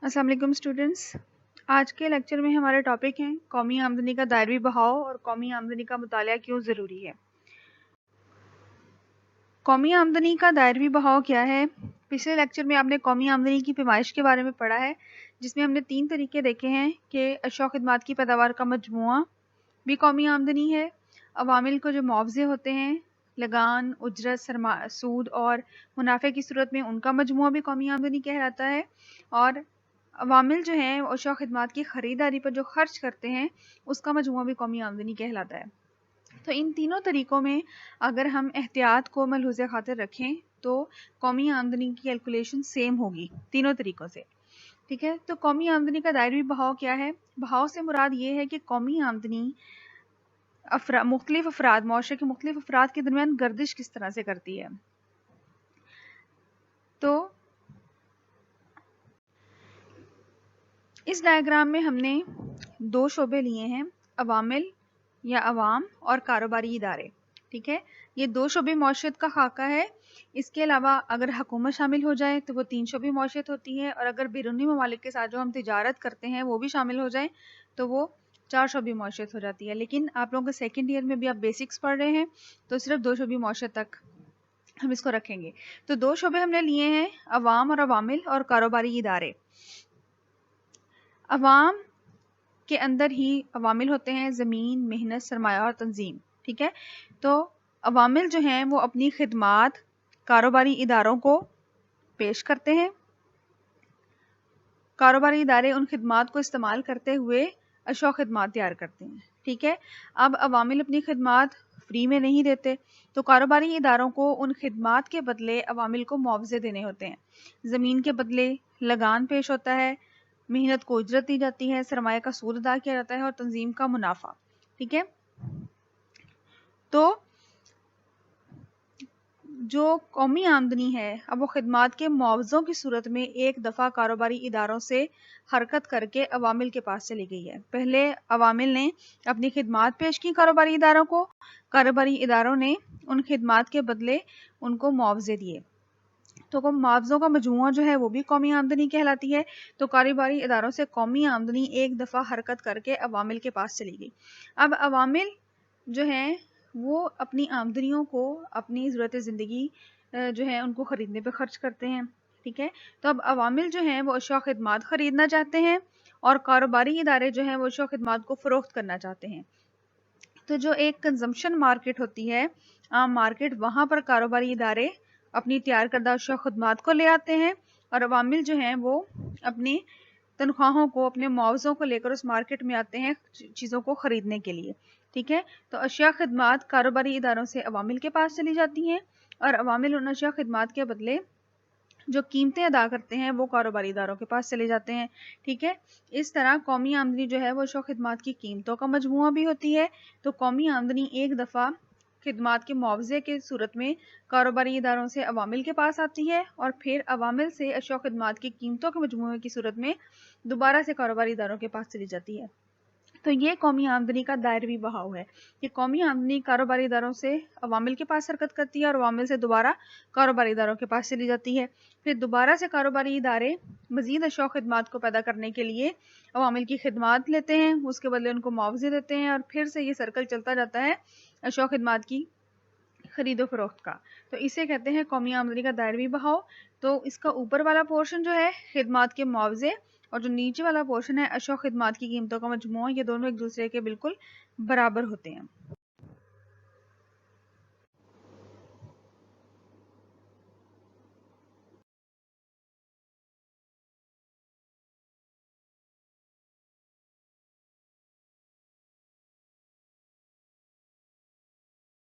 السلام علیکم اسٹوڈینٹس، آج کے لیکچر میں ہمارے ٹاپک ہیں قومی آمدنی کا دائروی بہاؤ اور قومی آمدنی کا مطالعہ کیوں ضروری ہے۔ قومی آمدنی کا دائروی بہاؤ کیا ہے؟ پچھلے لیکچر میں آپ نے قومی آمدنی کی پیمائش کے بارے میں پڑھا ہے، جس میں ہم نے 3 طریقے دیکھے ہیں کہ اشیاء و خدمات کی پیداوار کا مجموعہ بھی قومی آمدنی ہے، عوامل کو جو معاوضے ہوتے ہیں، لگان، اجرت، سود اور منافع کی صورت میں ان کا مجموعہ بھی قومی آمدنی کہلاتا ہے، اور عوامل جو ہیں اشیاء و خدمات کی خریداری پر جو خرچ کرتے ہیں اس کا مجموعہ بھی قومی آمدنی کہلاتا ہے۔ تو ان تینوں طریقوں میں اگر ہم احتیاط کو ملحوظ خاطر رکھیں تو قومی آمدنی کی کیلکولیشن سیم ہوگی تینوں طریقوں سے، ٹھیک ہے۔ تو قومی آمدنی کا دائروی بہاؤ کیا ہے؟ بہاؤ سے مراد یہ ہے کہ قومی آمدنی مختلف افراد، معاشرے کے مختلف افراد کے درمیان گردش کس طرح سے کرتی ہے۔ تو اس ڈائیگرام میں ہم نے 2 شعبے لیے ہیں، عوامل یا عوام اور کاروباری ادارے، ٹھیک ہے۔ یہ 2 شعبے معیشت کا خاکہ ہے۔ اس کے علاوہ اگر حکومت شامل ہو جائے تو وہ 3 شعبے معیشت ہوتی ہے، اور اگر بیرونی ممالک کے ساتھ جو ہم تجارت کرتے ہیں وہ بھی شامل ہو جائیں تو وہ 4 شعبے معیشت ہو جاتی ہے۔ لیکن آپ لوگوں کے سیکنڈ ایئر میں بھی آپ بیسکس پڑھ رہے ہیں تو صرف 2 شعبے معیشت تک ہم اس کو رکھیں گے۔ تو 2 شعبے ہم نے لیے ہیں، عوام اور عوامل اور کاروباری ادارے۔ عوام کے اندر ہی عوامل ہوتے ہیں، زمین، محنت، سرمایہ اور تنظیم، ٹھیک ہے۔ تو عوامل جو ہیں وہ اپنی خدمات کاروباری اداروں کو پیش کرتے ہیں، کاروباری ادارے ان خدمات کو استعمال کرتے ہوئے اشیاء و خدمات تیار کرتے ہیں، ٹھیک ہے۔ اب عوامل اپنی خدمات فری میں نہیں دیتے تو کاروباری اداروں کو ان خدمات کے بدلے عوامل کو معاوضے دینے ہوتے ہیں۔ زمین کے بدلے لگان پیش ہوتا ہے، محنت کو اجرت دی جاتی ہے، سرمایہ کا سود ادا کیا جاتا ہے اور تنظیم کا منافع، ٹھیک ہے۔ تو جو قومی آمدنی ہے اب وہ خدمات کے معاوضوں کی صورت میں ایک دفعہ کاروباری اداروں سے حرکت کر کے عوامل کے پاس چلی گئی ہے۔ پہلے عوامل نے اپنی خدمات پیش کی کاروباری اداروں کو، کاروباری اداروں نے ان خدمات کے بدلے ان کو معاوضے دیے، تو معاوضوں کا مجموعہ جو ہے وہ بھی قومی آمدنی کہلاتی ہے۔ تو کاروباری اداروں سے قومی آمدنی ایک دفعہ حرکت کر کے عوامل کے پاس چلی گئی۔ اب عوامل جو ہیں وہ اپنی آمدنیوں کو اپنی ضرورت زندگی جو ہے ان کو خریدنے پہ خرچ کرتے ہیں، ٹھیک ہے۔ تو اب عوامل جو ہیں وہ اشیاء و خدمات خریدنا چاہتے ہیں اور کاروباری ادارے جو ہیں وہ اشیاء و خدمات کو فروخت کرنا چاہتے ہیں۔ تو جو ایک کنزمپشن مارکیٹ ہوتی ہے، عام مارکیٹ، وہاں پر کاروباری ادارے اپنی تیار کردہ اشیاء و خدمات کو لے آتے ہیں اور عوامل جو ہیں وہ اپنی تنخواہوں کو، اپنے معاوضوں کو لے کر اس مارکیٹ میں آتے ہیں چیزوں کو خریدنے کے لیے، ٹھیک ہے۔ تو اشیاء خدمات کاروباری اداروں سے عوامل کے پاس چلی جاتی ہیں اور عوامل ان اشیاء خدمات کے بدلے جو قیمتیں ادا کرتے ہیں وہ کاروباری اداروں کے پاس چلے جاتے ہیں، ٹھیک ہے۔ اس طرح قومی آمدنی جو ہے وہ اشیاء خدمات کی قیمتوں کا مجموعہ بھی ہوتی ہے۔ تو قومی آمدنی ایک دفعہ خدمات کے معاوضے کے صورت میں کاروباری اداروں سے عوامل کے پاس آتی ہے اور پھر عوامل سے اشیاء و خدمات کی قیمتوں کے مجموعے کی صورت میں دوبارہ سے کاروباری اداروں کے پاس چلی جاتی ہے۔ تو یہ قومی آمدنی کا دائروی بہاؤ ہے کہ قومی آمدنی کاروباری اداروں سے عوامل کے پاس حرکت کرتی ہے اور عوامل سے دوبارہ کاروباری اداروں کے پاس چلی جاتی ہے، پھر دوبارہ سے کاروباری ادارے مزید اشیاء و خدمات کو پیدا کرنے کے لیے عوامل کی خدمات لیتے ہیں، اس کے بدلے ان کو معاوضے دیتے ہیں اور پھر سے یہ سرکل چلتا جاتا ہے اشیاء و خدمات کی خرید و فروخت کا۔ تو اسے کہتے ہیں قومی آمدنی کا دائروی بہاؤ۔ تو اس کا اوپر والا پورشن جو ہے خدمات کے معاوضے اور جو نیچے والا پورشن ہے اشیاء و خدمات کی قیمتوں کا مجموعہ، یہ دونوں ایک دوسرے کے بالکل برابر ہوتے ہیں۔